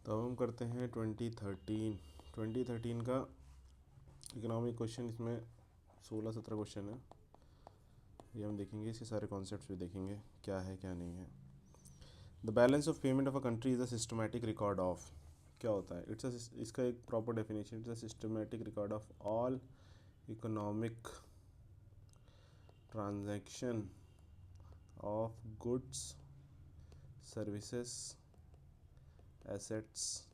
तो अब हम करते हैं 2013 का इकोनॉमिक क्वेश्चन। इसमें 16-17 क्वेश्चन है, ये हम देखेंगे। इसके सारे कॉन्सेप्ट्स भी देखेंगे, क्या है क्या नहीं है। The balance of payment of a country is a systematic record of, क्या होता है? इसका एक proper definition, it's a systematic record of all economic transaction of goods, services, assets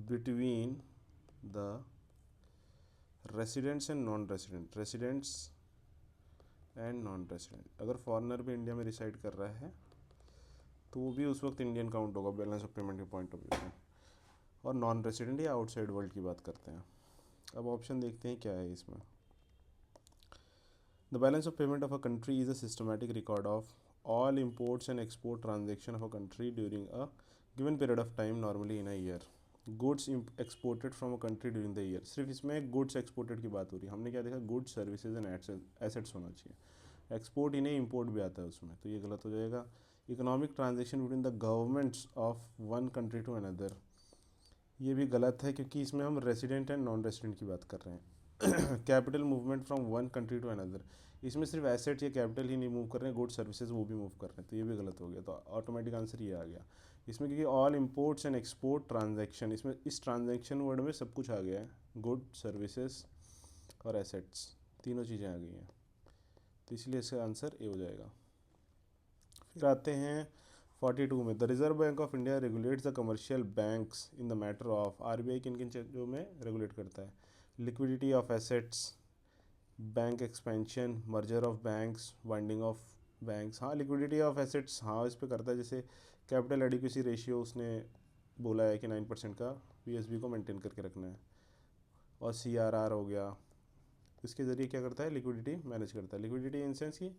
between the residents and non resident, residents and non resident. अगर foreigner भी India में reside कर रहा है तो वो भी उस वक्त इंडियन काउंट होगा बैलेंस ऑफ पेमेंट के पॉइंट ऑफ व्यू से। और नॉन रेसिडेंट या आउटसाइड वर्ल्ड की बात करते हैं। अब ऑप्शन देखते हैं क्या है इसमें। The balance of payment of a country is a systematic record of all imports and export transaction of a country during a given period of time, normally in a year. Goods exported from a country during the year, सिर्फ इसमें goods exported की बात हो रही है। हमने क्या देखा? गुड्स, सर्विसेज एंड एसेट्स होना चाहिए। एक्सपोर्ट ही नहीं, इम्पोर्ट भी आता है उसमें, तो ये गलत हो जाएगा। Economic transaction between the governments of one country to another, ये भी गलत है क्योंकि इसमें हम रेसिडेंट एंड नॉन रेसिडेंट की बात कर रहे हैं। Capital movement from one country to another, इसमें सिर्फ एसेट या कैपिटल ही नहीं मूव कर रहे हैं, गुड सर्विसेज वो भी मूव कर रहे हैं, तो ये भी गलत हो गया। तो ऑटोमेटिक आंसर ये आ गया इसमें, क्योंकि all imports and export transaction, इसमें इस ट्रांजैक्शन वर्ड में सब कुछ आ गया है, गुड, सर्विसेज और एसेट्स, तीनों चीज़ें आ गई हैं, तो इसलिए इसका आंसर ए हो जाएगा। फिर आते हैं 42 में। The reserve bank of India regulates the commercial banks in the matter of, RBI किन किन चीज़ों में रेगुलेट करता है? Liquidity of assets, bank expansion, merger of banks, winding of banks. हाँ, लिक्विडिटी ऑफ एसेट्स, हाँ इस पर करता है। जैसे कैपिटल एडिक्वेसी रेशियो उसने बोला है कि 9% का पीएसबी को मेंटेन करके रखना है। और सीआरआर हो गया, इसके ज़रिए क्या करता है? लिक्विडिटी मैनेज करता है। लिक्विडिटी इन सेंस कि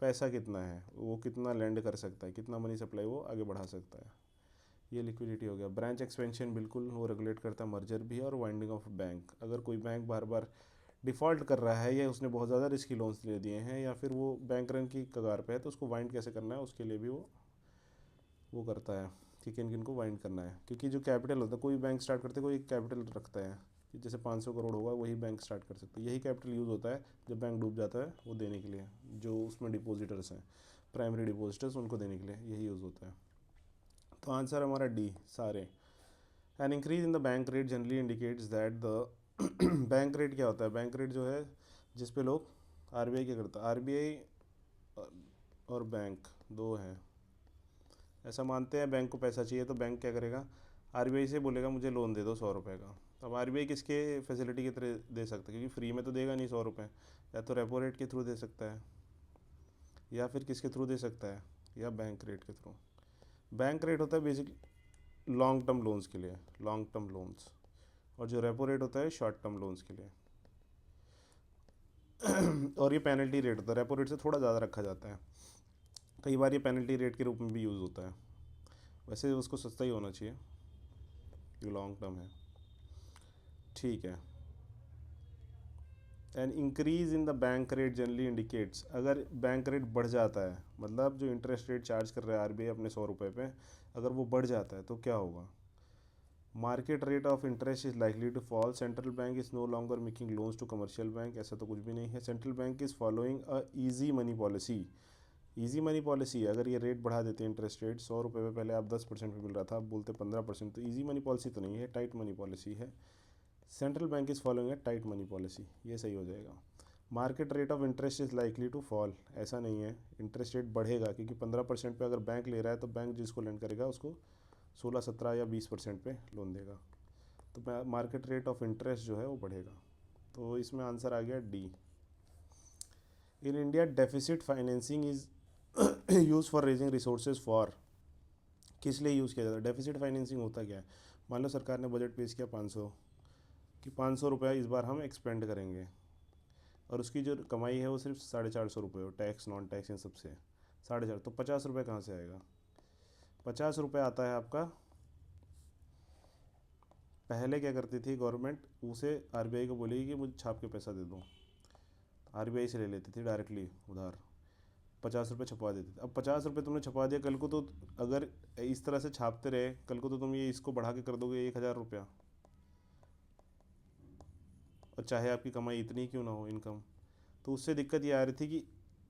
पैसा कितना है, वो कितना लेंड कर सकता है, कितना मनी सप्लाई वो आगे बढ़ा सकता है, ये लिक्विडिटी हो गया। ब्रांच एक्सपेंशन बिल्कुल वो रेगुलेट करता है, मर्जर भी है। और वाइंडिंग ऑफ बैंक, अगर कोई बैंक बार बार डिफ़ॉल्ट कर रहा है या उसने बहुत ज़्यादा रिस्की लोन्स ले दिए हैं या फिर वो बैंक रन की कगार पे है, तो उसको वाइंड कैसे करना है, उसके लिए भी वो करता है कि किन किन को वाइंड करना है। क्योंकि जो कैपिटल होता है, कोई बैंक स्टार्ट करते कोई कैपिटल रखता है कि जैसे 500 करोड़ होगा वही बैंक स्टार्ट कर सकते हैं। यही कैपिटल यूज़ होता है जब बैंक डूब जाता है वो देने के लिए, जो उसमें डिपोजिटर्स हैं, प्राइमरी डिपोजिटर्स, उनको देने के लिए यही यूज़ होता है। तो आंसर हमारा डी सारे। N increase in the bank rate generally indicates that the bank rate क्या होता है? बैंक रेट जो है जिस पे लोग, आरबीआई क्या करता है? आरबीआई और बैंक दो हैं, ऐसा मानते हैं बैंक को पैसा चाहिए तो बैंक क्या करेगा? आरबीआई से बोलेगा मुझे लोन दे दो 100 रुपये का। अब आरबीआई किसके फैसिलिटी की तरह दे सकता है? क्योंकि फ्री में तो देगा नहीं 100 रुपये, या तो रेपो रेट के थ्रू दे सकता है या फिर किसके थ्रू दे सकता है, या बैंक रेट के थ्रू। बैंक रेट होता है बेसिकली लॉन्ग टर्म लोन्स के लिए, लॉन्ग टर्म लोन्स, और जो रेपो रेट होता है शॉर्ट टर्म लोन्स के लिए। और ये पेनल्टी रेट होता है, रेपो रेट से थोड़ा ज़्यादा रखा जाता है, कई बार ये पेनल्टी रेट के रूप में भी यूज़ होता है। वैसे उसको सस्ता ही होना चाहिए, ये लॉन्ग टर्म है। ठीक है। N increase in the bank rate generally indicates, अगर बैंक रेट बढ़ जाता है, मतलब जो इंटरेस्ट रेट चार्ज कर रहा है आरबीआई अपने 100 रुपये पे, अगर वो बढ़ जाता है तो क्या होगा? Market rate of interest is likely to fall, central bank is no longer making loans to commercial bank, ऐसा तो कुछ भी नहीं है। Central bank is following a easy money policy, easy money policy, अगर ये रेट बढ़ा देते हैं इंटरेस्ट रेट, 100 रुपये पे पहले आप 10% पे मिल रहा था, आप बोलते 15%, तो ईजी मनी पॉलिसी तो नहीं है, टाइट मनी पॉलिसी है। Central bank is following a tight money policy, ये सही हो जाएगा। Market rate of interest is likely to fall, ऐसा नहीं है, इंटरेस्ट रेट बढ़ेगा, क्योंकि 15% पे अगर बैंक ले रहा है तो बैंक जिसको लेंड करेगा उसको 16, 17 या 20% पे लोन देगा, तो मार्केट रेट ऑफ इंटरेस्ट जो है वो बढ़ेगा। तो इसमें आंसर आ गया D. In India deficit financing is use for raising resources for, किस लिए यूज़ किया जाता है? डेफिसिट फाइनेंसिंग होता क्या है? मान लो सरकार ने बजट पेश किया 500, कि 500 रुपये इस बार हम एक्सपेंड करेंगे, और उसकी जो कमाई है वो सिर्फ 450 रुपये हो, टैक्स नॉन टैक्स इन सबसे 450, तो 50 रुपये कहाँ से आएगा? 50 रुपये आता है आपका, पहले क्या करती थी गवर्नमेंट, उसे आरबीआई को बोलेगी कि मुझे छाप के पैसा दे दो, आरबीआई से ले लेती थी डायरेक्टली उधार। 50 रुपये छपवा देते थे। अब 50 रुपये तुमने छपवा दिया, कल को तो अगर इस तरह से छापते रहे, कल को तो तुम ये इसको बढ़ा के कर दोगे 1,000 रुपया, और चाहे आपकी कमाई इतनी क्यों ना हो, इनकम। तो उससे दिक्कत ये आ रही थी कि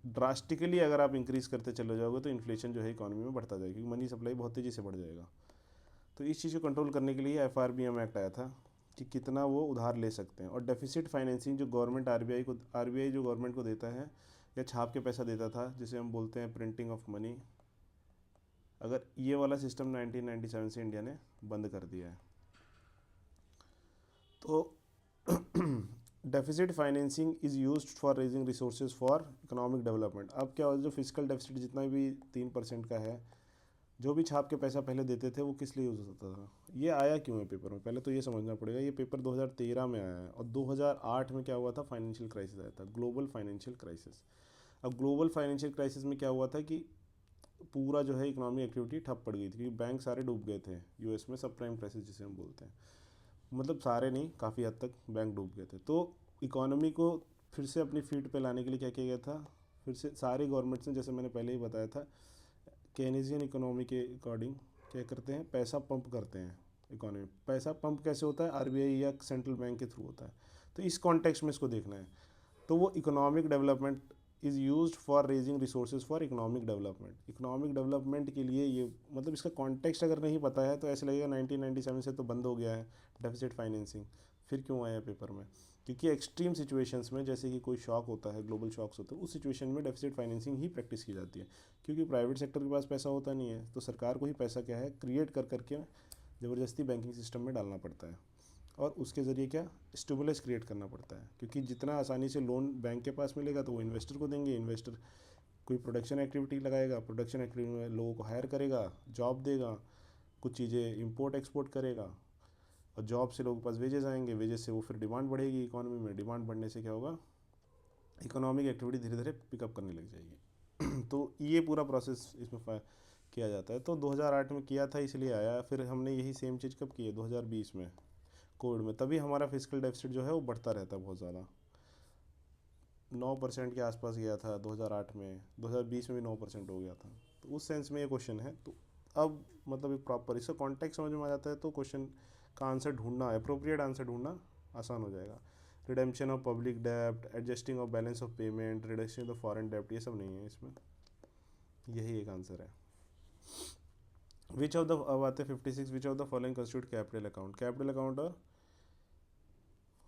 ड्रास्टिकली अगर आप इंक्रीज़ करते चले जाओगे तो इन्फ्लेशन जो है इकोनॉमी में बढ़ता जाएगा, क्योंकि मनी सप्लाई बहुत तेज़ी से बढ़ जाएगा। तो इस चीज़ को कंट्रोल करने के लिए FRBM एक्ट आया था कि कितना वो उधार ले सकते हैं। और डेफिसिट फाइनेंसिंग जो गवर्नमेंट आरबीआई जो गवर्नमेंट को देता है या छाप के पैसा देता था, जिसे हम बोलते हैं प्रिंटिंग ऑफ मनी, अगर ये वाला सिस्टम 1997 से इंडिया ने बंद कर दिया है। तो deficit financing is used for raising resources for economic development. अब क्या हो, जो फिजिकल डेफिसिट जितना भी 3% का है, जो भी छाप के पैसा पहले देते थे, वो किस लिए यूज़ होता था, ये आया क्यों है पेपर में, पहले तो ये समझना पड़ेगा। ये पेपर 2013 में आया है, और 2008 में क्या हुआ था, फाइनेंशियल क्राइसिस आया था, ग्लोबल फाइनेंशियल क्राइसिस। अब ग्लोबल फाइनेंशियल क्राइसिस में क्या हुआ था कि पूरा जो है इकोनॉमिक एक्टिविटी ठप पड़ गई थी, क्योंकि बैंक सारे डूब गए थे यूएस में, सब प्राइम क्राइसिस जिसे हम बोलते हैं। मतलब सारे नहीं, काफ़ी हद तक बैंक डूब गए थे। तो इकोनॉमी को फिर से अपनी फीट पे लाने के लिए क्या किया गया था, फिर से सारी गवर्नमेंट्स ने, जैसे मैंने पहले ही बताया था, केनेजियन इकोनॉमी के अकॉर्डिंग क्या करते हैं, पैसा पंप करते हैं इकोनॉमी। पैसा पंप कैसे होता है, आरबीआई या सेंट्रल बैंक के थ्रू होता है। तो इस कॉन्टेक्स्ट में इसको देखना है। तो वो economic development is used for raising resources for economic development. Economic development के लिए ये, मतलब इसका कॉन्टेक्स्ट अगर नहीं पता है तो ऐसे लगेगा 1997 से तो बंद हो गया है डेफिसिट फाइनेंसिंग, फिर क्यों आया पेपर में। क्योंकि एक्सट्रीम सिचुएशंस में, जैसे कि कोई शॉक होता है, ग्लोबल शॉक्स होते हैं, उस सिचुएशन में डेफिसिट फाइनेंसिंग ही प्रैक्टिस की जाती है। क्योंकि प्राइवेट सेक्टर के पास पैसा होता नहीं है, तो सरकार को ही पैसा क्या है, क्रिएट कर करके ज़बरदस्ती बैंकिंग सिस्टम में डालना पड़ता है, और उसके ज़रिए क्या, स्टिमुलस क्रिएट करना पड़ता है। क्योंकि जितना आसानी से लोन बैंक के पास मिलेगा तो वो इन्वेस्टर को देंगे, इन्वेस्टर कोई प्रोडक्शन एक्टिविटी लगाएगा, प्रोडक्शन एक्टिविटी में लोगों को हायर करेगा, जॉब देगा, कुछ चीज़ें इंपोर्ट एक्सपोर्ट करेगा, और जॉब से लोगों के पास वेजेस आएंगे, वेजेस से वो फिर डिमांड बढ़ेगी इकोनॉमी में, डिमांड बढ़ने से क्या होगा, इकोनॉमिक एक्टिविटी धीरे धीरे पिकअप करने लग जाएगी। तो ये पूरा प्रोसेस इसमें किया जाता है। तो 2008 में किया था, इसलिए आया। फिर हमने यही सेम चीज़ कब की है, 2020 में, कोविड में। तभी हमारा फिजिकल डेफिसिट जो है वो बढ़ता रहता है बहुत ज़्यादा, 9% के आसपास गया था 2008 में, 2020 में भी 9% हो गया था। तो उस सेंस में ये क्वेश्चन है। तो अब मतलब एक प्रॉपर इसका कॉन्टेक्स्ट समझ में आ जाता है, तो क्वेश्चन का आंसर ढूंढना, अप्रोप्रिएट आंसर ढूंढना आसान हो जाएगा। Redemption of public dept, adjusting of balance of payment, reduction of foreign डेप्ट, ये सब नहीं है इसमें, यही एक आंसर है। विच ऑफ द, अब आते 56, विच of the following constitute capital account. Capital account और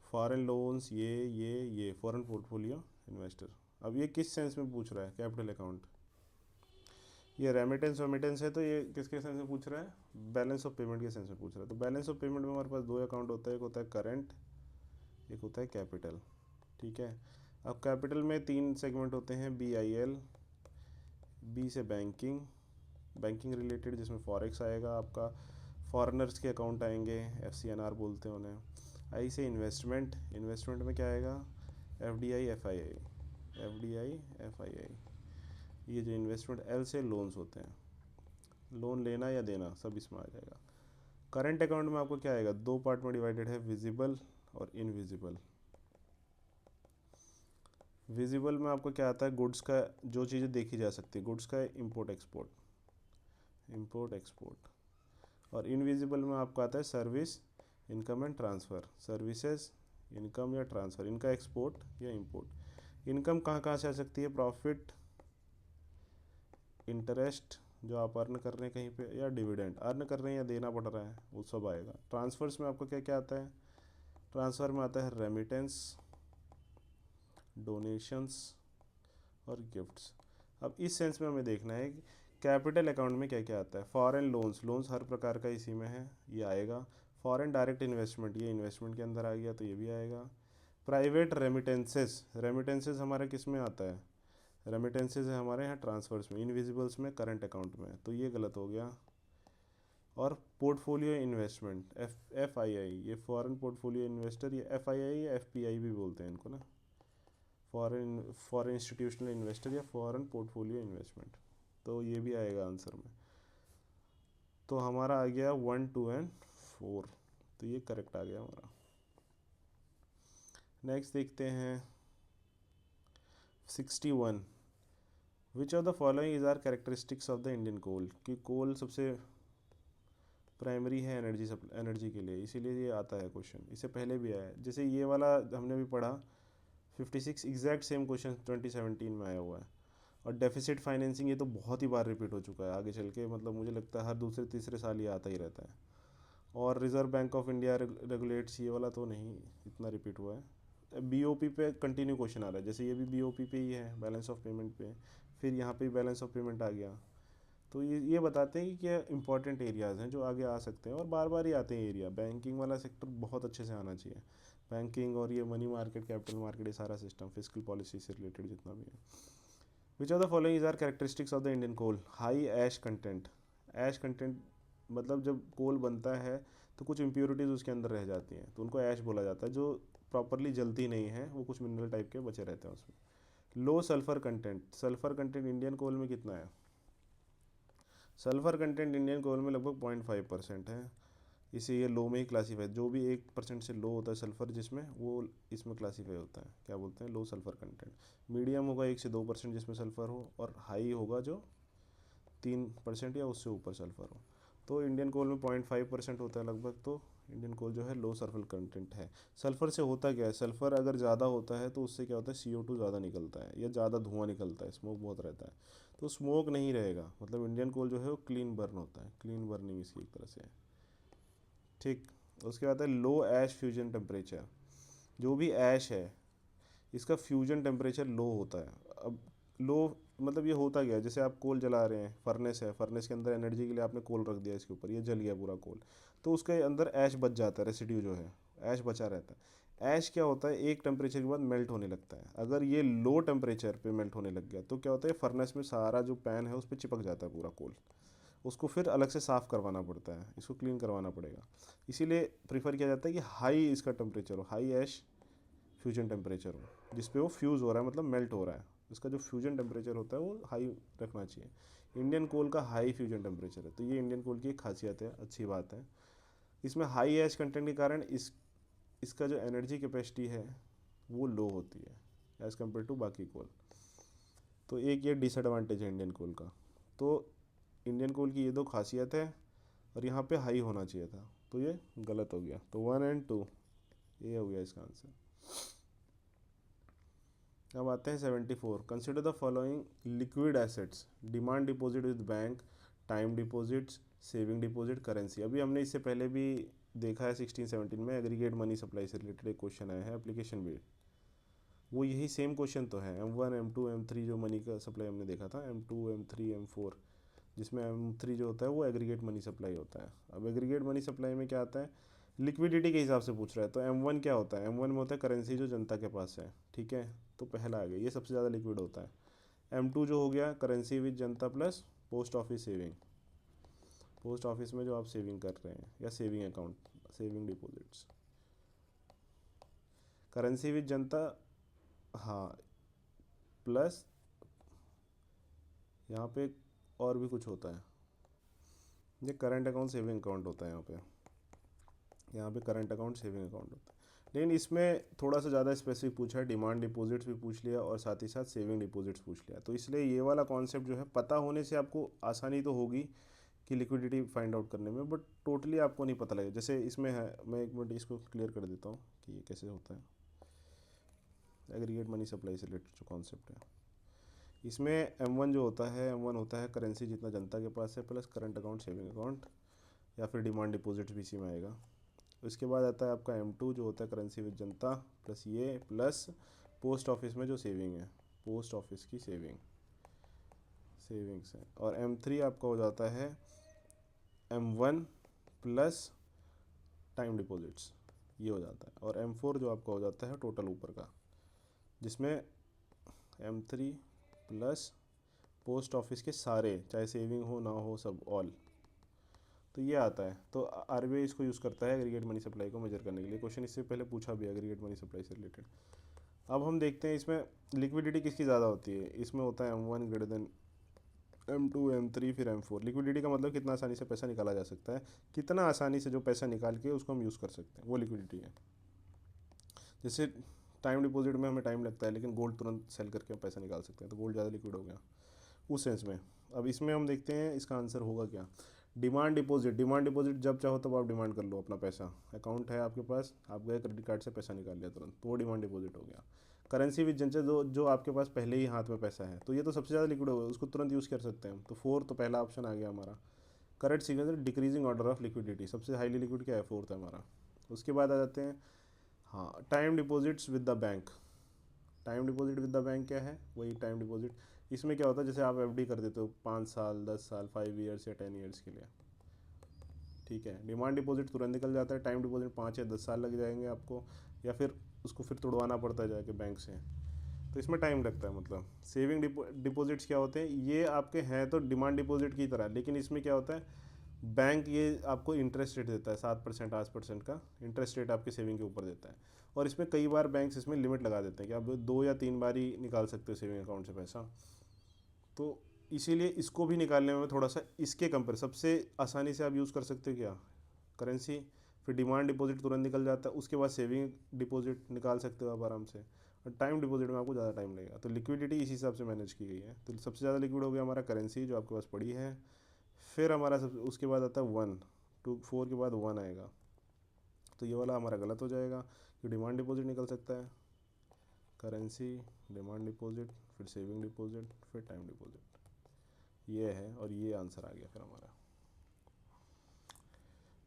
फॉरेन लोन्स, ये फॉरेन पोर्टफोलियो इन्वेस्टर। अब ये किस सेंस में पूछ रहा है कैपिटल अकाउंट, ये रेमिटेंस वेमिटेंस है, तो ये किसके सेंस में पूछ रहा है, बैलेंस ऑफ पेमेंट के सेंस में पूछ रहा है। तो बैलेंस ऑफ पेमेंट में हमारे पास दो अकाउंट होता है, एक होता है करंट, एक होता है कैपिटल। ठीक है। अब कैपिटल में 3 सेगमेंट होते हैं, BIL, बी से बैंकिंग, बैंकिंग रिलेटेड, जिसमें फॉरेक्स आएगा आपका, फॉरेनर्स के अकाउंट आएंगे, FCNR बोलते हैं उन्हें। आई से इन्वेस्टमेंट, इन्वेस्टमेंट में क्या आएगा, FDI FII, ये जो इन्वेस्टमेंट। L से लोन्स होते हैं, लोन लेना या देना सब इसमें आ जाएगा। करंट अकाउंट में आपको क्या आएगा, 2 पार्ट में डिवाइडेड है, विजिबल और इनविजिबल। विजिबल में आपको क्या आता है, गुड्स का, जो चीज़ें देखी जा सकती है, गुड्स का इंपोर्ट एक्सपोर्ट। और इनविजिबल में आपको आता है service, income and transfer, services, income या ट्रांसफ़र, इनका एक्सपोर्ट या इंपोर्ट। इनकम कहाँ कहाँ से आ सकती है, प्रॉफिट, इंटरेस्ट जो आप अर्न कर रहे हैं कहीं पे, या डिविडेंड अर्न कर रहे हैं या देना पड़ रहा है, वो सब आएगा। ट्रांसफ़र्स में आपको क्या क्या आता है, ट्रांसफ़र में आता है रेमिटेंस, डोनेशंस और गिफ्ट्स। अब इस सेंस में हमें देखना है कि कैपिटल अकाउंट में क्या क्या आता है। फॉरेन लोन्स हर प्रकार का इसी में है, ये आएगा। फॉरेन डायरेक्ट इन्वेस्टमेंट, ये इन्वेस्टमेंट के अंदर आ गया, तो ये भी आएगा। प्राइवेट रेमिटेंसेस हमारा किस में आता है, रेमिटेंसेज है हमारे यहाँ ट्रांसफर्स में, इनविजिबल्स में, करंट अकाउंट में, तो ये गलत हो गया। और पोर्टफोलियो इन्वेस्टमेंट, FII, ये फॉरेन पोर्टफोलियो इन्वेस्टर, ये FII या FPI भी बोलते हैं इनको ना, फॉरेन इंस्टीट्यूशनल इन्वेस्टर या फॉरेन पोर्टफोलियो इन्वेस्टमेंट, तो ये भी आएगा आंसर में। तो हमारा आ गया 1, 2 एंड 4, तो ये करेक्ट आ गया हमारा। नेक्स्ट देखते हैं 61, which of the following is are characteristics of the Indian coal, कि कोल सबसे प्राइमरी है एनर्जी के लिए, इसीलिए ये आता है क्वेश्चन, इससे पहले भी आया है। जैसे ये वाला हमने भी पढ़ा 56 एग्जैक्ट सेम क्वेश्चन 2017 में आया हुआ है। और डेफिसिट फाइनेंसिंग ये तो बहुत ही बार रिपीट हो चुका है आगे चल के, मतलब मुझे लगता है हर दूसरे तीसरे साल ये आता ही रहता है। और reserve bank of India regulates, ये वाला तो नहीं इतना रिपीट हुआ है। बीओपी पे कंटिन्यू क्वेश्चन आ रहा है, जैसे ये भी बीओपी पे ही है, बैलेंस ऑफ पेमेंट पे, फिर यहाँ पे बैलेंस ऑफ पेमेंट आ गया। तो ये बताते हैं कि क्या इंपॉर्टेंट एरियाज़ हैं जो आगे आ सकते हैं, और बार बार ही आते हैं एरिया। बैंकिंग वाला सेक्टर बहुत अच्छे से आना चाहिए, बैंकिंग और ये मनी मार्केट, कैपिटल मार्केट, ये सारा सिस्टम फिजिकल पॉलिसी से रिलेटेड जितना भी है। Which of the following is are characteristics of the Indian coal, high ash content. Ash content मतलब जब कोल बनता है तो कुछ इम्प्योरिटीज़ उसके अंदर रह जाती हैं, तो उनको ऐश बोला जाता है, जो प्रॉपरली जलती नहीं है, वो कुछ मिनरल टाइप के बचे रहते हैं उसमें। Low sulphur content, sulphur content Indian coal में कितना है? सल्फर कंटेंट इंडियन कोल में लगभग 0.5% है, इसे ये लो में ही क्लासीफाई, जो भी 1% से लो होता है सल्फर जिसमें, वो इसमें क्लासीफाई होता है, क्या बोलते हैं, लो सल्फर कंटेंट। मीडियम होगा 1 से 2% जिसमें सल्फर हो, और हाई होगा जो 3% या उससे ऊपर सल्फर हो। तो इंडियन कोल में 0.5% होता है लगभग, तो इंडियन कोल जो है लो सल्फर कंटेंट है। सल्फर से होता क्या है, सल्फर अगर ज़्यादा होता है तो उससे क्या होता है, CO2 ज़्यादा निकलता है या ज़्यादा धुआं निकलता है, स्मोक बहुत रहता है, तो स्मोक नहीं रहेगा, मतलब इंडियन कोल जो है वो क्लीन बर्न होता है, क्लीन बर्निंग इसकी एक तरह से है। ठीक। उसके बाद है लो ऐश फ्यूजन टेम्परेचर, जो भी ऐश है इसका फ्यूजन टेम्परेचर लो होता है। अब लो मतलब ये होता गया, जैसे आप कोल जला रहे हैं, फर्नेस है, फर्नेस के अंदर एनर्जी के लिए आपने कोल रख दिया इसके ऊपर, ये जल गया पूरा कोल, तो उसके अंदर ऐश बच जाता है, रेसिड्यू जो है ऐश बचा रहता है। ऐश क्या होता है, एक टेम्परेचर के बाद मेल्ट होने लगता है, अगर ये लो टेम्परेचर पे मेल्ट होने लग गया तो क्या होता है, फर्नेस में सारा जो पैन है उस पर चिपक जाता है पूरा कोल, उसको फिर अलग से साफ़ करवाना पड़ता है, इसको क्लीन करवाना पड़ेगा। इसीलिए प्रीफर किया जाता है कि हाई इसका टेम्परेचर हो, हाई ऐश फ्यूजन टेम्परेचर हो, जिस पे वो फ्यूज़ हो रहा है, मतलब मेल्ट हो रहा है, इसका जो फ्यूजन टेम्परेचर होता है वो हाई रखना चाहिए। इंडियन कोल का हाई फ्यूजन टेम्परेचर है, तो ये इंडियन कोल की एक खासियत है, अच्छी बात है। इसमें हाई ऐश कंटेंट के कारण इसका जो एनर्जी कैपेसिटी है वो लो होती है एज़ कम्पेयर टू बाकी कोल, तो एक ये डिसएडवांटेज है इंडियन कोल का। तो इंडियन कोल की ये दो खासियत है, और यहाँ पे हाई होना चाहिए था, तो ये गलत हो गया, तो 1 और 2 ये हो गया इसका आंसर। अब आते हैं 74, consider the following liquid assets, demand deposit with bank, time deposits, saving deposit, currency. अभी हमने इससे पहले भी देखा है 16-17 में, एग्रीगेट मनी सप्लाई से रिलेटेड एक क्वेश्चन आया है एप्लीकेशन भी, वो यही सेम क्वेश्चन तो है। M1 M2 M3 जो मनी का सप्लाई हमने देखा था, M2 M3 M4, जिसमें M3 जो होता है वो एग्रीगेट मनी सप्लाई होता है। अब एग्रीगेट मनी सप्लाई में क्या आता है, लिक्विडिटी के हिसाब से पूछ रहा है, तो M1 क्या होता है, M1 में होता है करेंसी जो जनता के पास है, ठीक है, तो पहला आ गया, ये सबसे ज़्यादा लिक्विड होता है। M2 जो हो गया currency with Janata plus post office saving, post office में जो आप सेविंग कर रहे हैं या saving account, saving deposits, currency with जनता, हाँ, प्लस यहाँ पे और भी कुछ होता है, ये करंट अकाउंट सेविंग अकाउंट होता है, यहाँ पे करंट अकाउंट सेविंग अकाउंट होता है। लेकिन इसमें थोड़ा सा ज़्यादा स्पेसिफिक पूछा है, डिमांड डिपॉजिट्स भी पूछ लिया और साथ ही साथ सेविंग डिपॉजिट्स पूछ लिया, तो इसलिए ये वाला कॉन्सेप्ट जो है पता होने से आपको आसानी तो होगी कि लिक्विडिटी फाइंड आउट करने में, बट टोटली आपको नहीं पता लगेगा। जैसे इसमें है, मैं एक मिनट इसको क्लियर कर देता हूँ कि ये कैसे होता है, एग्रीगेट मनी सप्लाई से रिलेटेड जो कॉन्सेप्ट है, इसमें M1 जो होता है, M1 होता है करेंसी जितना जनता के पास है plus current account saving account, या फिर डिमांड डिपॉजिट भी इसी में आएगा। इसके बाद आता है आपका M2 जो होता है करेंसी विद जनता प्लस ये प्लस पोस्ट ऑफिस में जो सेविंग है, पोस्ट ऑफिस की सेविंग्स है। और M3 आपका हो जाता है M1 प्लस टाइम डिपॉजिट्स, ये हो जाता है। और M4 जो आपका हो जाता है टोटल ऊपर का, जिसमें M3 प्लस पोस्ट ऑफिस के सारे, चाहे सेविंग हो ना हो, सब ऑल, तो ये आता है। तो RBI इसको यूज़ करता है एग्रीगेट मनी सप्लाई को मेजर करने के लिए। क्वेश्चन इससे पहले पूछा भी एग्रीगेट मनी सप्लाई से रिलेटेड। अब हम देखते हैं इसमें लिक्विडिटी किसकी ज़्यादा होती है। इसमें होता है M1 greater than M2 M3 फिर M4। लिक्विडिटी का मतलब कितना आसानी से पैसा निकाला जा सकता है, कितना आसानी से जो पैसा निकाल के उसको हम यूज़ कर सकते हैं, वो लिक्विडिटी है। जैसे टाइम डिपॉजिट में हमें टाइम लगता है, लेकिन गोल्ड तुरंत सेल करके हम पैसा निकाल सकते हैं, तो गोल्ड ज़्यादा लिक्विड हो गया। उस सेंस में। अब इसमें हम देखते हैं इसका आंसर होगा क्या। डिमांड डिपॉजिट, डिमांड डिपॉजिट जब चाहो तब आप डिमांड कर लो अपना पैसा, अकाउंट है आपके पास, आप गए क्रेडिट कार्ड से पैसा निकाल लिया तुरंत, तो वो डिमांड डिपॉजिट हो गया। करेंसी विद जनचर, जो जो आपके पास पहले ही हाथ में पैसा है, तो ये तो सबसे ज़्यादा लिक्विड हो गया, उसको तुरंत यूज़ कर सकते हैं हम, तो फोर्थ तो पहला ऑप्शन आ गया हमारा correct sequence, decreasing order of liquidity, सबसे हाईली लिक्विड क्या है, फोर्थ है हमारा। उसके बाद आ जाते हैं हाँ time deposits with the bank. Time deposit with the bank क्या है, वही टाइम डिपॉजिट। इसमें क्या होता है, जैसे आप एफडी कर देते हो 5 साल 10 साल 5 ईयर्स या 10 ईयर्स के लिए, ठीक है। डिमांड डिपॉजिट तुरंत निकल जाता है, टाइम डिपॉजिट 5 या 10 साल लग जाएंगे आपको, या फिर उसको फिर तुड़वाना पड़ता है जाके बैंक से, तो इसमें टाइम लगता है। मतलब सेविंग डिपॉजिट्स क्या होते हैं, ये आपके हैं तो डिमांड डिपॉजिट की तरह, लेकिन इसमें क्या होता है, बैंक ये आपको इंटरेस्ट रेट देता है 7% 8% का इंटरेस्ट रेट आपके सेविंग के ऊपर देता है। और इसमें कई बार बैंक्स इसमें लिमिट लगा देते हैं कि आप 2 या 3 बार ही निकाल सकते हो सेविंग अकाउंट से पैसा, तो इसीलिए इसको भी निकालने में थोड़ा सा इसके कंपेयर सबसे आसानी से आप यूज़ कर सकते हो क्या, करेंसी। फिर डिमांड डिपॉजिट तुरंत निकल जाता है, उसके बाद सेविंग डिपॉजिट निकाल सकते हो आप आराम से, और टाइम डिपॉजिट में आपको ज़्यादा टाइम लगेगा। तो लिक्विडिटी इसी हिसाब से मैनेज की गई है। तो सबसे ज़्यादा लिक्विड हो गया हमारा करेंसी जो आपके पास पड़ी है। फिर हमारा सब उसके बाद आता है 1 2 4 के बाद 1 आएगा, तो ये वाला हमारा गलत हो जाएगा कि डिमांड डिपॉजिट निकल सकता है, करेंसी, डिमांड डिपॉजिट, फिर सेविंग डिपॉजिट, फिर टाइम डिपॉजिट, ये है और ये आंसर आ गया फिर हमारा।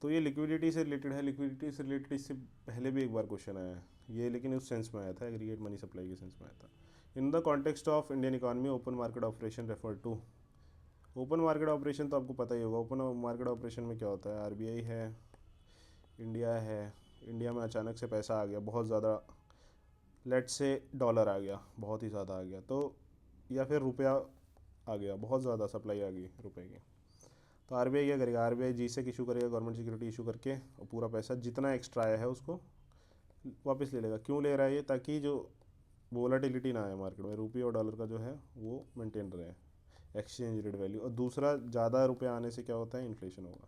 तो ये लिक्विडिटी से रिलेटेड है। लिक्विडिटी से रिलेटेड इससे पहले भी एक बार क्वेश्चन आया है ये, लेकिन उस सेंस में आया था, एग्रीगेट मनी सप्लाई के सेंस में आया था। In the context of Indian economy open market operation refer to. Open market operation तो आपको पता ही होगा। ओपन मार्केट ऑपरेशन में क्या होता है, आरबीआई है, इंडिया है, इंडिया में अचानक से पैसा आ गया बहुत ज़्यादा, लेट से डॉलर आ गया बहुत ही ज़्यादा आ गया, तो या फिर रुपया आ गया बहुत ज़्यादा, सप्लाई आ गई रुपए की, तो आरबीआई क्या करेगा, आरबीआई जी से इशू करेगा, गवर्नमेंट सिक्योरिटी इशू करके, और पूरा पैसा जितना एक्स्ट्रा आया है उसको वापस ले लेगा। क्यों ले रहा है ये, ताकि जो वोलाटिलिटी ना आए मार्केट में, रुपये और डॉलर का जो है वो मेंटेन रहे, एक्सचेंज रेट वैल्यू। और दूसरा, ज़्यादा रुपये आने से क्या होता है, इन्फ्लेशन होगा,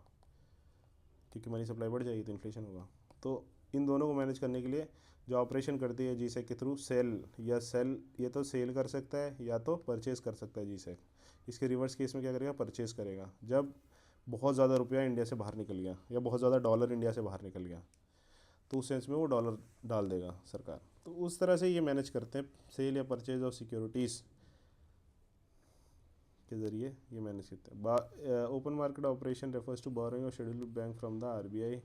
क्योंकि मनी सप्लाई बढ़ जाएगी तो इन्फ्लेशन होगा। तो इन दोनों को मैनेज करने के लिए जो ऑपरेशन करती है जीसेक के थ्रू, सेल या सेल, ये तो सेल कर सकता है या तो परचेज़ कर सकता है जीसेक। इसके रिवर्स केस में क्या करेगा, परचेज़ करेगा। जब बहुत ज़्यादा रुपया इंडिया से बाहर निकल गया या बहुत ज़्यादा डॉलर इंडिया से बाहर निकल गया, तो उस सेंस में वो डॉलर डाल देगा सरकार। तो उस तरह से ये मैनेज करते हैं, सेल या परचेज ऑफ सिक्योरिटीज़ के ज़रिए ये मैनेज करते हैं। Open market operation refers to borrowing of scheduled bank from the RBI,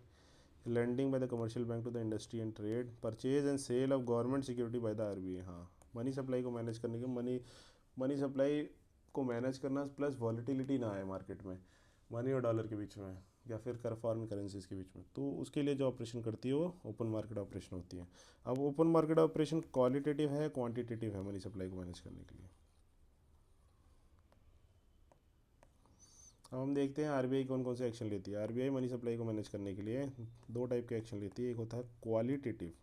lending by the commercial bank to the industry and trade, purchase and sale of government security by the RBI. हाँ, money supply को manage करने के, money supply को manage करना plus volatility ना आए market में money और डॉलर के बीच में, या फिर फॉरेन करेंसीज के बीच में, तो उसके लिए जो ऑपरेशन करती है वो ओपन मार्केट ऑपरेशन होती है। अब ओपन मार्केट ऑपरेशन क्वालिटेटिव है क्वांटिटेटिव है मनी सप्लाई को मैनेज करने के लिए। अब हम देखते हैं आरबीआई कौन कौन से एक्शन लेती है। आरबीआई मनी सप्लाई को मैनेज करने के लिए 2 टाइप के एक्शन लेती है, एक होता है क्वालिटेटिव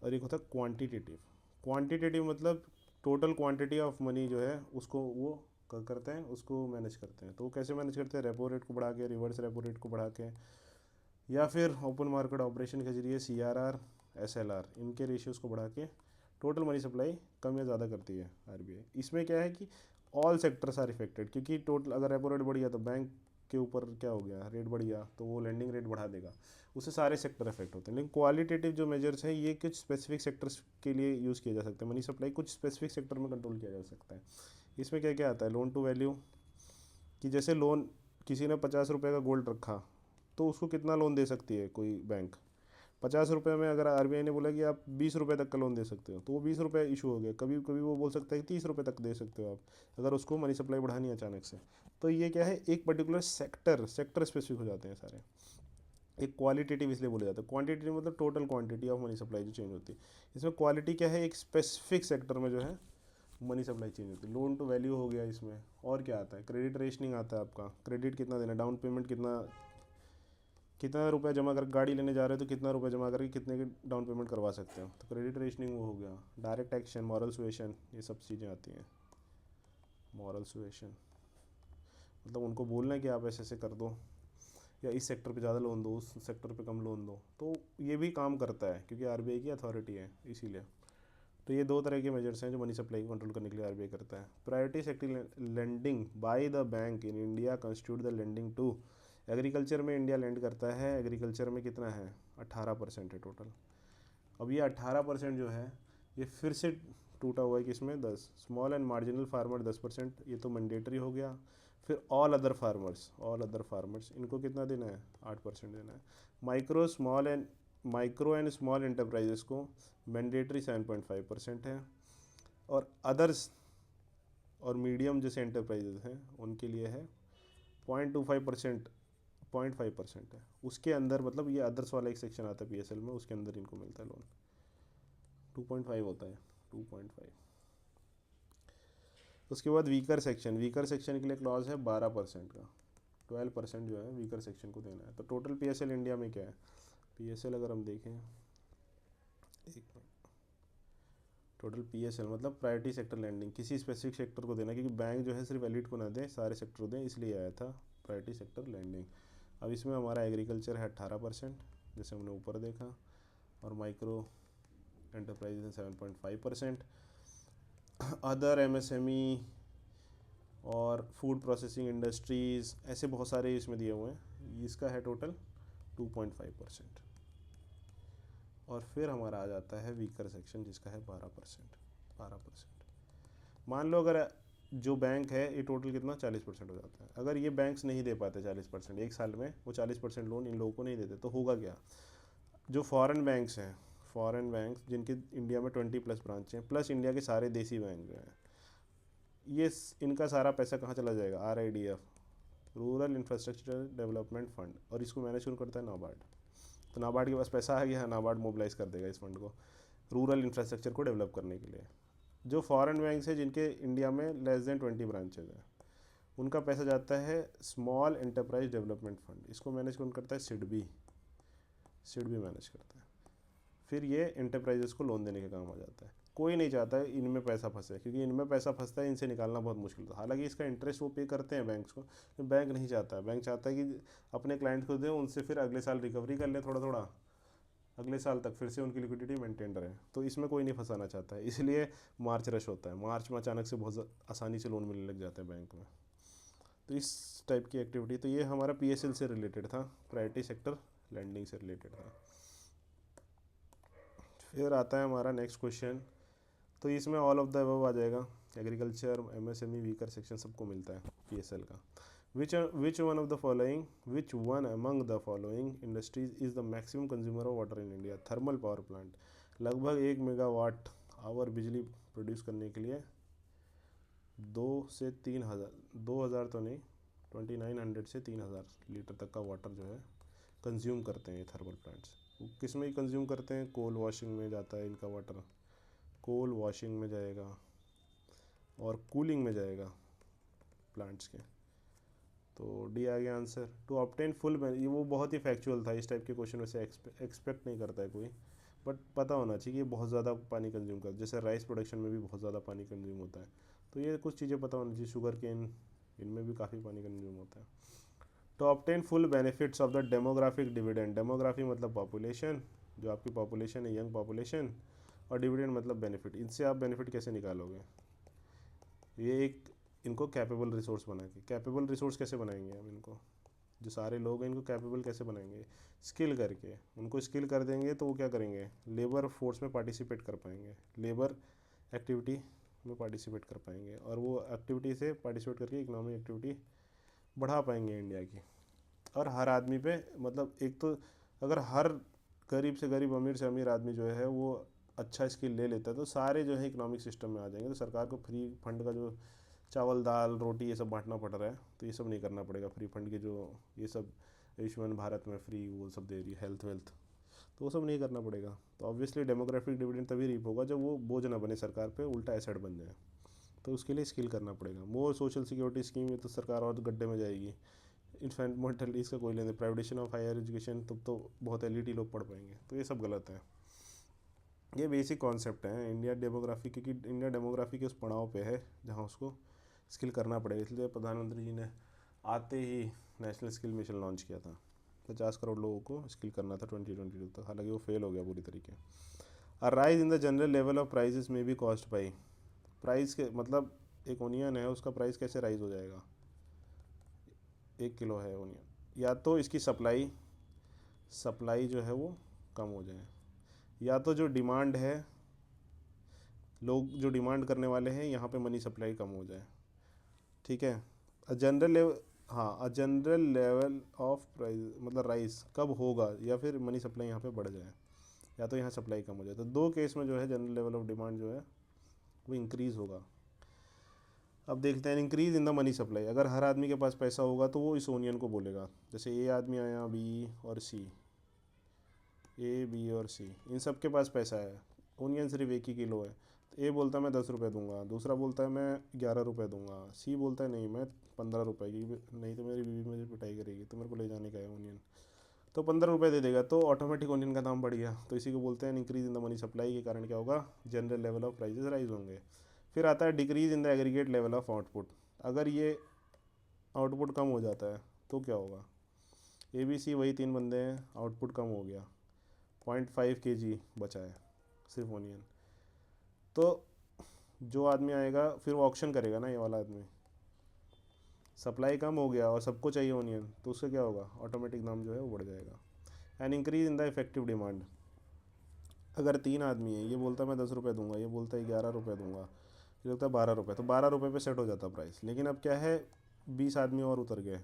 और एक होता है क्वांटिटेटिव। क्वांटिटेटिव मतलब टोटल क्वांटिटी ऑफ मनी जो है उसको वो करते हैं, उसको मैनेज करते हैं। तो वो कैसे मैनेज करते हैं, रेपो रेट को बढ़ा के, रिवर्स रेपो रेट को बढ़ा के, या फिर ओपन मार्केट ऑपरेशन के जरिए सीआरआर एसएलआर इनके रेशियोज़ को बढ़ा के टोटल मनी सप्लाई कम या ज़्यादा करती है आरबीआई। इसमें क्या है कि ऑल सेक्टर्स आर इफेक्टेड, क्योंकि टोटल अगर रेपो रेट बढ़ गया तो बैंक के ऊपर क्या हो गया, रेट बढ़ गया, तो वो लेंडिंग रेट बढ़ा देगा, उससे सारे सेक्टर इफेक्ट होते हैं। लेकिन क्वालिटेटिव जो मेजर्स हैं ये कुछ स्पेसिफिक सेक्टर्स के लिए यूज़ किए जा सकते हैं। मनी सप्लाई कुछ स्पेसिफिक सेक्टर में कंट्रोल किया जा सकता है। इसमें क्या क्या आता है, लोन टू वैल्यू, कि जैसे लोन किसी ने 50 रुपये का गोल्ड रखा, तो उसको कितना लोन दे सकती है कोई बैंक, 50 रुपये में अगर आरबीआई ने बोला कि आप 20 रुपये तक का लोन दे सकते हो, तो वो 20 रुपये इशू हो गया। कभी कभी वो बोल सकता है कि 30 रुपये तक दे सकते हो आप, अगर उसको मनी सप्लाई बढ़ानी है अचानक से। तो ये क्या है, एक पर्टिकुलर सेक्टर स्पेसिफिक हो जाते हैं सारे। एक क्वालिटेटिव इसलिए बोले जाते हैं, क्वांटिटेटिव मतलब total quantity of money supply जो चेंज होती है। इसमें क्वालिटी क्या है, एक स्पेसिफिक सेक्टर में जो है मनी सप्लाई चेंज होती है। लोन टू वैल्यू हो गया इसमें, और क्या आता है, क्रेडिट रेशनिंग आता है, आपका क्रेडिट कितना देना, डाउन पेमेंट कितना, कितना रुपया जमा कर, गाड़ी लेने जा रहे हो तो कितना रुपया जमा करके कितने की डाउन पेमेंट करवा सकते हो, तो क्रेडिट रेशनिंग वो हो गया। डायरेक्ट एक्शन, मॉरल सुएशन, ये सब चीज़ें आती हैं। मॉरल सुएशन मतलब उनको बोलना है कि आप ऐसे ऐसे कर दो, या इस सेक्टर पे ज़्यादा लोन दो, उस सेक्टर पे कम लोन दो, तो ये भी काम करता है क्योंकि आरबीआई की अथॉरिटी है इसीलिए। तो ये दो तरह के मेजर्स हैं जो मनी सप्लाई को कंट्रोल करने के लिए आरबीआई करता है। Priority sector lending by the bank in India constitute the lending to. Agriculture में इंडिया लेंड करता है, एग्रीकल्चर में कितना है 18% है टोटल। अब ये 18% जो है ये फिर से टूटा हुआ है किसमें 10। स्मॉल एंड मार्जिनल फार्मर 10%, ये तो मैंडेटरी हो गया। फिर ऑल अदर फार्मर्स इनको कितना देना है 8% देना है। माइक्रो एंड स्मॉल एंटरप्राइजेस को मैंडेटरी 7.5% है, और अदर्स और मीडियम जैसे एंटरप्राइजेस हैं उनके लिए है 0.25%, 0.5% है। उसके अंदर मतलब ये अदर्स वाला एक सेक्शन आता है पीएसएल में, उसके अंदर इनको मिलता है लोन, 2.5 होता है 2.5। उसके बाद वीकर सेक्शन के लिए क्लॉज है 12% का, 12% जो है वीकर सेक्शन को देना है। तो टोटल पीएसएल इंडिया में क्या है, पीएसएल अगर हम देखें एक टोटल पीएसएल मतलब प्रायोरिटी सेक्टर लैंडिंग किसी स्पेसिफिक सेक्टर को देना, क्योंकि बैंक जो है सिर्फ एलिट को ना दे सारे सेक्टर को दें, इसलिए आया था प्रायोरिटी सेक्टर लैंडिंग। अब इसमें हमारा एग्रीकल्चर है 18% जैसे हमने ऊपर देखा, और माइक्रो एंटरप्राइज है 7.5%। अदर एमएसएमई और फूड प्रोसेसिंग इंडस्ट्रीज़ ऐसे बहुत सारे इसमें दिए हुए हैं, इसका है टोटल 2.5%। और फिर हमारा आ जाता है वीकर सेक्शन जिसका है 12%। मान लो अगर जो बैंक है ये टोटल कितना 40% हो जाता है, अगर ये बैंक्स नहीं दे पाते 40%, एक साल में वो 40% लोन इन लोगों को नहीं देते, तो होगा क्या, जो फॉरेन बैंक्स जिनके इंडिया में 20+ ब्रांच हैं, प्लस इंडिया के सारे देसी बैंक जो हैं, ये इनका सारा पैसा कहाँ चला जाएगा, RIDF, rural infrastructure development fund, और इसको मैनेज कौन करता है, नाबार्ड। तो नाबार्ड के पास पैसा आ गया, नाबार्ड मोबिलाइज कर देगा इस फंड को रूरल इंफ्रास्ट्रक्चर को डेवलप करने के लिए। जो फॉरेन बैंक्स है जिनके इंडिया में <20 ब्रांचेज हैं, उनका पैसा जाता है स्मॉल एंटरप्राइज डेवलपमेंट फंड, इसको मैनेज कौन करता है, सिडबी मैनेज करता है। फिर ये एंटरप्राइजेस को लोन देने का काम आ जाता है। कोई नहीं चाहता है इनमें पैसा फंसे, क्योंकि इनमें पैसा फंसता है इनसे निकालना बहुत मुश्किल था। हालांकि इसका इंटरेस्ट वो पे करते हैं बैंक्स को, तो बैंक नहीं चाहता है, बैंक चाहता है कि अपने क्लाइंट को दे, उनसे फिर अगले साल रिकवरी कर ले थोड़ा थोड़ा, अगले साल तक फिर से उनकी लिक्विडिटी मेंटेन रहे। तो इसमें कोई नहीं फंसाना चाहता है, इसलिए मार्च रश होता है। मार्च में अचानक से बहुत आसानी से लोन मिलने लग जाता है बैंक में। तो इस टाइप की एक्टिविटी, तो ये हमारा पीएसएल से रिलेटेड था, प्रायोरिटी सेक्टर लैंडिंग से रिलेटेड था। फिर आता है हमारा नेक्स्ट क्वेश्चन, तो इसमें ऑल ऑफ द अबव आ जाएगा, एग्रीकल्चर, एमएसएमई, वीकर सेक्शन सबको मिलता है पीएसएल का। Which one among the following industries is the maximum consumer of water in India. Thermal power plant लगभग 1 मेगावाट आवर बिजली प्रोड्यूस करने के लिए 2 तो नहीं 2900 से 3000 लीटर तक का वाटर जो है कंज्यूम करते हैं ये थर्मल प्लांट्स। किस में कंज्यूम करते हैं, कोल वॉशिंग में जाता है इनका वाटर, कोल वॉशिंग में जाएगा और कूलिंग में जाएगा प्लांट्स के। तो डी आ गया आंसर। टू ऑब्टेन फुल, ये वो बहुत ही फैक्चुअल था, इस टाइप के क्वेश्चन वैसे एक्सपेक्ट नहीं करता है कोई, बट पता होना चाहिए कि बहुत ज़्यादा पानी कंज्यूम करता है, जैसे राइस प्रोडक्शन में भी बहुत ज़्यादा पानी कंज्यूम होता है। तो ये कुछ चीज़ें पता होनी चाहिए, शुगर केन इनमें भी काफ़ी पानी कंज्यूम होता है। To obtain full benefits of the demographic dividend, demography मतलब पॉपुलेशन, जो आपकी पॉपुलेशन है यंग पॉपुलेशन, और डिविडेंड मतलब बेनिफिट, इनसे आप बेनिफिट कैसे निकालोगे। ये एक इनको कैपेबल रिसोर्स बना के, कैपेबल रिसोर्स कैसे बनाएंगे हम इनको, जो सारे लोग हैं इनको कैपेबल कैसे बनाएंगे, स्किल करके उनको स्किल कर देंगे तो वो क्या करेंगे, लेबर फोर्स में पार्टिसिपेट कर पाएंगे, लेबर एक्टिविटी में पार्टिसिपेट कर पाएंगे, और वो एक्टिविटी से पार्टिसिपेट करके इकोनॉमिक एक्टिविटी बढ़ा पाएंगे इंडिया की। और हर आदमी पे मतलब एक तो अगर हर गरीब से गरीब अमीर से अमीर आदमी जो है वो अच्छा स्किल ले लेता है, तो सारे जो है इकोनॉमिक सिस्टम में आ जाएंगे। तो सरकार को फ्री फंड का जो चावल दाल रोटी ये सब बांटना पड़ रहा है, तो ये सब नहीं करना पड़ेगा। फ्री फंड के जो ये सब आयुष्मान भारत में फ्री वो सब दे रही है, हेल्थ वेल्थ, तो वो सब नहीं करना पड़ेगा। तो ऑब्वियसली डेमोग्राफिक डिविडेंड तभी रीप होगा जब वो बोझ ना बने सरकार पे, उल्टा एसेट बन जाए। तो उसके लिए स्किल करना पड़ेगा। मोर सोशल सिक्योरिटी स्कीम में तो सरकार और गड्ढे में जाएगी। इन्फेंटमेंटल इसका कोई लेने, प्राइवेटाइजेशन ऑफ हायर एजुकेशन, तब तो बहुत एलिटी लोग पढ़ पाएंगे। तो ये सब गलत है। ये बेसिक कॉन्सेप्ट है इंडिया डेमोग्राफी, क्योंकि इंडिया डेमोग्राफी के उस पड़ाव पे है जहाँ उसको स्किल करना पड़ेगा। इसलिए प्रधानमंत्री जी ने आते ही नेशनल स्किल मिशन लॉन्च किया था, 50 करोड़ लोगों को स्किल करना था 2022 तक। हालांकि वो फेल हो गया पूरी तरीके। A rise in the general level of prices में बी कॉस्ट बाई, प्राइस के मतलब एक ओनियन है उसका प्राइस कैसे राइज हो जाएगा, 1 किलो है ओनियन, या तो इसकी सप्लाई जो है वो कम हो जाए, या तो जो डिमांड है, लोग जो डिमांड करने वाले हैं यहाँ पे मनी सप्लाई कम हो जाए, ठीक है। अ जनरल लेवल, हाँ a general level of price मतलब राइस कब होगा, या फिर मनी सप्लाई यहाँ पे बढ़ जाए, या तो यहाँ सप्लाई कम हो जाए। तो दो केस में जो है जनरल लेवल ऑफ डिमांड जो है वो इंक्रीज़ होगा। अब देखते हैं increase in the money supply, अगर हर आदमी के पास पैसा होगा तो वो इस ओनियन को बोलेगा, जैसे ए आदमी आया, बी और सी, ए बी और सी, इन सब के पास पैसा है, ओनियन सिर्फ 1 ही किलो है, तो ए बोलता है मैं 10 रुपये दूंगा, दूसरा बोलता है मैं 11 रुपये दूंगा, सी बोलता है नहीं मैं 15 रुपये की, नहीं तो मेरी बीवी मुझे पिटाई करेगी, तो मेरे को ले जाने का है ओनियन, तो 15 रुपये दे देगा, तो ऑटोमेटिक ओनियन का दाम बढ़ गया। तो इसी को बोलते हैं increase in the money supply, के कारण क्या होगा, general level of prices rise होंगे। फिर आता है decrease in the aggregate level of output, अगर ये आउटपुट कम हो जाता है तो क्या होगा, ए बी सी वही 3 बंदे हैं, आउटपुट कम हो गया, 0.5 kg बचा है सिर्फ ओनियन, तो जो आदमी आएगा फिर वो ऑक्शन करेगा ना, ये वाला आदमी, सप्लाई कम हो गया और सबको चाहिए ओनियन, तो उससे क्या होगा, ऑटोमेटिक दाम जो है वो बढ़ जाएगा। And increase in the effective demand, अगर 3 आदमी है, ये बोलता है मैं 10 रुपये दूंगा, ये बोलता है 11 रुपये दूंगा, ये बोलता है 12 रुपये, तो 12 रुपये पे सेट हो जाता प्राइस। लेकिन अब क्या है, 20 आदमी और उतर गए,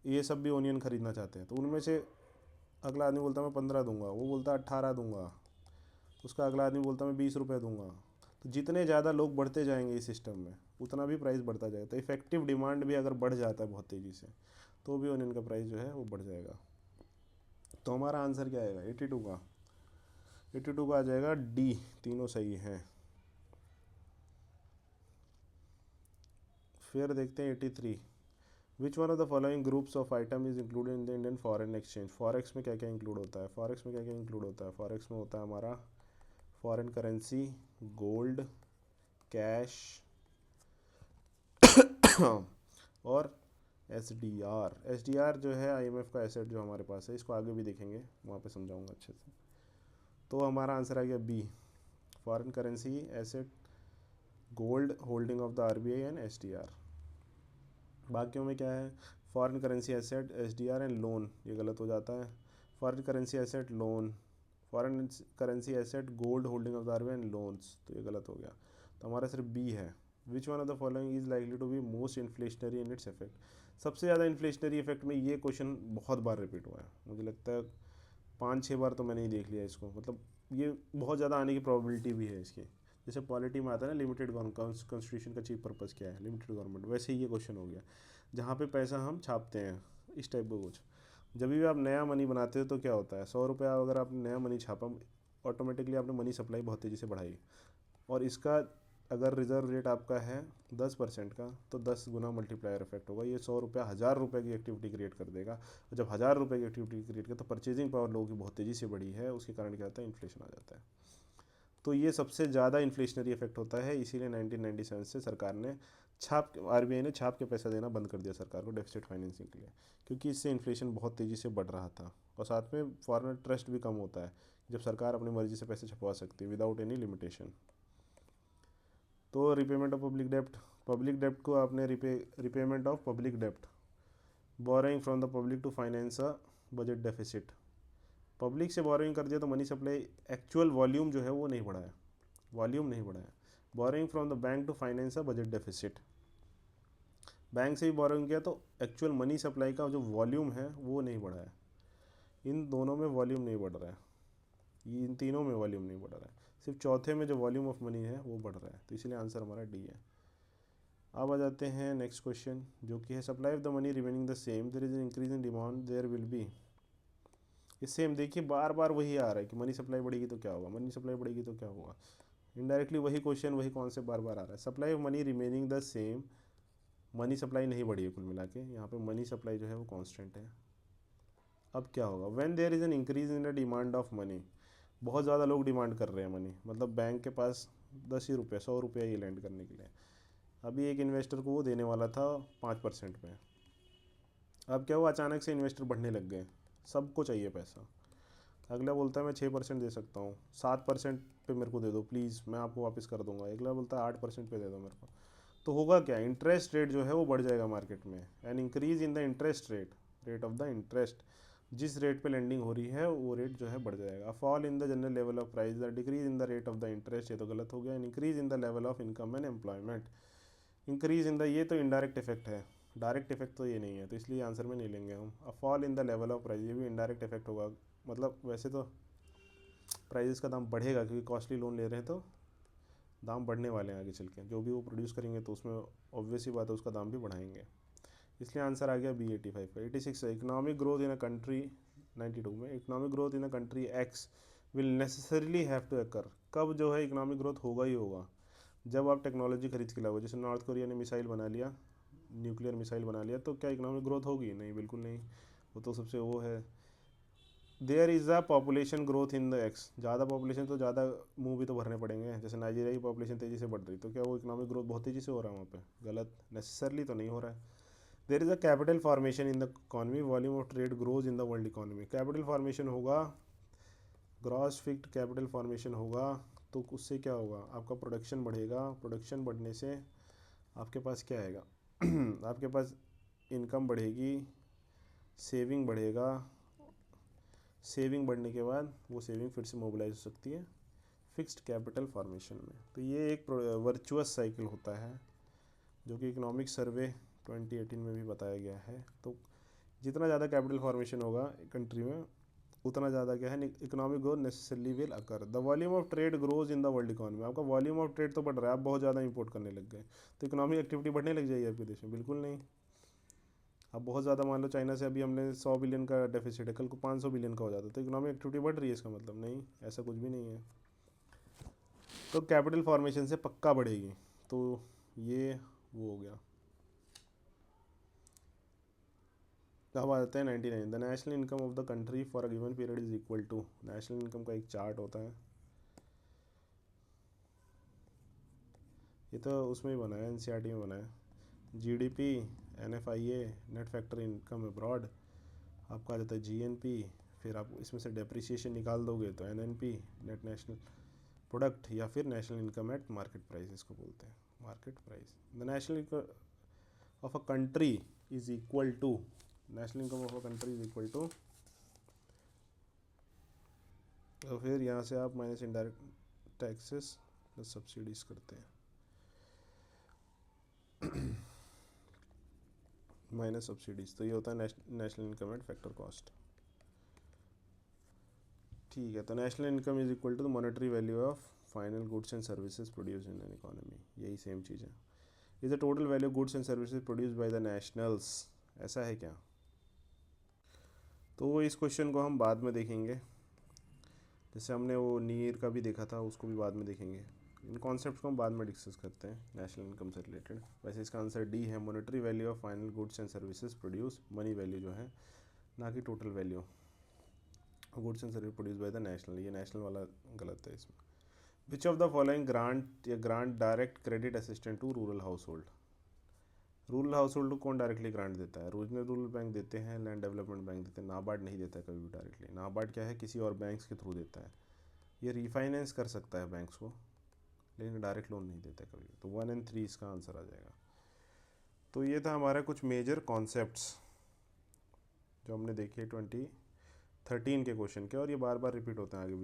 ये सब भी ओनियन खरीदना चाहते हैं, तो उनमें से अगला आदमी बोलता है मैं 15 दूंगा, वो बोलता है 18 दूंगा, उसका अगला आदमी बोलता है मैं 20 रुपये दूंगा। तो जितने ज़्यादा लोग बढ़ते जाएंगे इस सिस्टम में उतना भी प्राइस बढ़ता जाएगा, तो इफेक्टिव डिमांड भी अगर बढ़ जाता है बहुत तेज़ी से तो भी ओनियन का प्राइस जो है वो बढ़ जाएगा। तो हमारा आंसर क्या आएगा, 82 का, 82 का आ जाएगा डी, तीनों सही हैं। फिर देखते हैं 83, विच one of the following groups of item is included in the Indian foreign exchange, forex में क्या क्या इंक्लूड होता है, फॉरेक्स में क्या क्या इंक्लूड होता है, फॉरेक्स में होता है हमारा फॉरेन करेंसी, गोल्ड, कैश और एस डी आर जो है आईएमएफ का एसेट जो हमारे पास है, इसको आगे भी देखेंगे वहाँ पे समझाऊंगा अच्छे से। तो हमारा आंसर आ गया B, foreign currency asset, gold holding of the RBI and SDR. बाकियों में क्या है, foreign currency asset, SDR and loan, ये गलत हो जाता है, foreign currency asset loan, foreign currency asset gold holding of the RBI and loans, तो ये गलत हो गया। तो हमारा सिर्फ बी है, which one of the following is likely to be most inflationary in its effect, सबसे ज़्यादा इन्फ्लेशनरी इफेक्ट में ये क्वेश्चन बहुत बार रिपीट हुआ है, मुझे लगता है 5-6 बार तो मैंने ही देख लिया इसको, मतलब ये बहुत ज़्यादा आने की प्रोबेबिलिटी भी है इसकी। जैसे पॉलिटी में आता है ना लिमिटेड कॉन्स्टिट्यूशन का चीफ पर्पज़ क्या है, लिमिटेड गवर्नमेंट, वैसे ही ये क्वेश्चन हो गया, जहाँ पे पैसा हम छापते हैं, इस टाइप का कुछ। जब भी आप नया मनी बनाते हो तो क्या होता है, 100 रुपया अगर आपने नया मनी छापा, ऑटोमेटिकली आपने मनी सप्लाई बहुत तेज़ी से बढ़ाई, और इसका अगर रिजर्व रेट आपका है 10% का, तो 10 गुना मल्टीप्लायर इफेक्ट होगा, ये 100 रुपया 1000 रुपये की एक्टिविटी क्रिएट कर देगा, और जब 1000 रुपये की एक्टिविटी क्रिएट कर, तो परचेजिंग पावर लोगों की बहुत तेज़ी से बढ़ी है, उसके कारण क्या होता है, इन्फ्लेशन आ जाता है। तो ये सबसे ज़्यादा इन्फ्लेशनरी इफेक्ट होता है, इसीलिए 1997 से सरकार ने आरबीआई ने छाप के पैसा देना बंद कर दिया सरकार को डेफिसिट फाइनेंसिंग के लिए, क्योंकि इससे इन्फ्लेशन बहुत तेज़ी से बढ़ रहा था, और साथ में फॉरेन ट्रस्ट भी कम होता है जब सरकार अपनी मर्जी से पैसे छपवा सकती है विदाउट एनी लिमिटेशन। तो रिपेमेंट ऑफ पब्लिक डेप्ट को आपने रिपेमेंट ऑफ पब्लिक डेप्ट, borrowing from the public to finance a budget deficit, public से बोरोइंग कर दिया तो मनी सप्लाई, एक्चुअल वॉल्यूम जो है वो नहीं बढ़ा है, वॉल्यूम नहीं बढ़ा है। Borrowing from the bank to finance a budget deficit, bank से भी बोरोइंग किया तो एक्चुअल मनी सप्लाई का जो वॉल्यूम है वो नहीं बढ़ा है, इन दोनों में वॉल्यूम नहीं बढ़ रहा है, ये इन तीनों में वॉल्यूम नहीं बढ़ रहा है, सिर्फ चौथे में जो वॉल्यूम ऑफ मनी है वो बढ़ रहा है, तो इसलिए आंसर हमारा डी है। अब आ जाते हैं नेक्स्ट क्वेश्चन जो कि है supply of the money remaining the same there is an increase in demand there will be, ये सेम देखिए बार बार वही आ रहा है कि मनी सप्लाई बढ़ेगी तो क्या होगा, मनी सप्लाई बढ़ेगी तो क्या होगा, इनडायरेक्टली वही क्वेश्चन वही कॉन्सेप्ट बार बार आ रहा है, supply of money remaining the same, money supply नहीं बढ़ी है कुल मिला के, यहाँ पे मनी सप्लाई जो है वो कांस्टेंट है। अब क्या होगा, when there is an increase in the demand of money, बहुत ज़्यादा लोग डिमांड कर रहे हैं मनी, मतलब बैंक के पास 10 ही रुपये 100 रुपया ये लैंड करने के लिए, अभी एक इन्वेस्टर को वो देने वाला था 5% पे, अब क्या हुआ, अचानक से इन्वेस्टर बढ़ने लग गए, सबको चाहिए पैसा, अगला बोलता है मैं 6% दे सकता हूँ, 7% पे मेरे को दे दो प्लीज़, मैं आपको वापस कर दूंगा। अगला बोलता है 8% पे दे दो मेरे को। तो होगा क्या, इंटरेस्ट रेट जो है वो बढ़ जाएगा मार्केट में। N increase in the interest rate, rate of the interest, जिस रेट पे लेंडिंग हो रही है वो रेट जो है बढ़ जाएगा। Fall in the general level of price, the decrease in the rate of the interest, ये तो गलत हो गया। Increase in the level of income and employment, increase in the, ये तो इनडायरेक्ट इफेक्ट है, डायरेक्ट इफेक्ट तो ये नहीं है, तो इसलिए आंसर में नहीं लेंगे हम। A fall in the level of price, ये भी इनडायरेक्ट इफेक्ट होगा, मतलब वैसे तो प्राइजेस का दाम बढ़ेगा क्योंकि कॉस्टली लोन ले रहे हैं, तो दाम बढ़ने वाले हैं आगे चल के, जो भी वो प्रोड्यूस करेंगे तो उसमें ऑब्वियस ही बात है उसका दाम भी बढ़ाएंगे। इसलिए आंसर आ गया बी 85 का। 86 economic growth in a country, 92 में economic growth in a country X will necessarily have to occur, कब जो है इकोनॉमिक ग्रोथ होगा ही होगा, जब आप टेक्नोलॉजी खरीद के लाओगे। जैसे नॉर्थ कोरिया ने मिसाइल बना लिया, न्यूक्लियर मिसाइल बना लिया, तो क्या इकोनॉमिक ग्रोथ होगी? नहीं, बिल्कुल नहीं। वो तो सबसे वो है। There is a population growth in the X, ज़्यादा पॉपुलेशन तो ज़्यादा मुंह भी तो भरने पड़ेंगे। जैसे नाइजीरिया की पॉपुलेशन तेज़ी से बढ़ रही, तो क्या वो इकोनॉमिक ग्रोथ बहुत तेज़ी से हो रहा है वहाँ पे? गलत, नेसेसरली तो नहीं हो रहा है। There is a capital formation in the economy, volume of trade grows in the world economy, capital formation होगा, ग्रॉस फिक्स्ड कैपिटल फॉर्मेशन होगा, तो उससे क्या होगा, आपका प्रोडक्शन बढ़ेगा। प्रोडक्शन बढ़ने से आपके पास क्या आएगा आपके पास इनकम बढ़ेगी, सेविंग बढ़ेगा, सेविंग बढ़ने के बाद वो सेविंग फिर से मोबिलाइज हो सकती है फिक्स्ड कैपिटल फॉर्मेशन में। तो ये एक वर्चुअस साइकिल होता है जो कि इकोनॉमिक सर्वे 2018 में भी बताया गया है। तो जितना ज़्यादा कैपिटल फॉर्मेशन होगा कंट्री में, उतना ज़्यादा क्या है, economic growth necessarily will occur. The volume of trade grows in the world economy, आपका वॉल्यूम ऑफ ट्रेड तो बढ़ रहा है, आप बहुत ज़्यादा इंपोर्ट करने लग गए, तो इकोनॉमिक एक्टिविटी बढ़ने लग जाएगी आपके देश में? बिल्कुल नहीं। अब बहुत ज़्यादा मान लो चाइना से अभी हमने 100 बिलियन का डेफिसिट है, कल को 500 बिलियन का हो जाता, तो इकोनॉमिक एक्टिविटी बढ़ रही है, इसका मतलब नहीं, ऐसा कुछ भी नहीं है। तो कैपिटल फॉर्मेशन से पक्का बढ़ेगी। तो ये वो हो गया। अब आते हैं 99, the national income of the country for a given period is equal to, national income का एक चार्ट होता है, ये तो उसमें ही बना है, एनसीईआरटी में बना है। GDP, NFIA, net factor income abroad, आपका आ जाता है जीएनपी, फिर आप इसमें से डेप्रिसिएशन निकाल दोगे तो एनएनपी, नेट नेशनल प्रोडक्ट, या फिर national income at market price, इसको बोलते हैं market price. The national income of a country is equal to, national income of a country is equal to, तो फिर यहाँ से आप minus indirect taxes plus subsidies करते हैं, माइनस सब्सिडीज, तो ये होता है national income at factor cost. ठीक है, तो national income is equal to the monetary value of final goods and services produce in an economy, यही सेम चीज़ है। Is the total value goods and services produce by the nationals, ऐसा है क्या? तो इस क्वेश्चन को हम बाद में देखेंगे, जैसे हमने वो नीर का भी देखा था, उसको भी बाद में देखेंगे। इन कॉन्सेप्ट को हम बाद में डिस्कस करते हैं नेशनल इनकम से रिलेटेड। वैसे इसका आंसर डी है, monetary value of final goods and services produce, money value जो है, ना कि total value goods and service produce by the national, ये नेशनल वाला गलत है इसमें। Which of the following grant या grant direct credit assistant to rural household, rural household को कौन डायरेक्टली ग्रांट देता है? रीजनल रूरल बैंक देते हैं, लैंड डेवलपमेंट बैंक देते हैं, नाबार्ड नहीं देता है कभी भी डायरेक्टली। नाबार्ड क्या है, किसी और बैंक्स के थ्रू देता है, ये रिफाइनेंस कर सकता है बैंक्स को, लेकिन डायरेक्ट लोन नहीं देता कभी। तो 1 और 3 इसका आंसर आ जाएगा। तो ये था हमारा कुछ मेजर कॉन्सेप्ट्स जो हमने देखे 2013 के क्वेश्चन के, और ये बार बार रिपीट होते हैं आगे भी।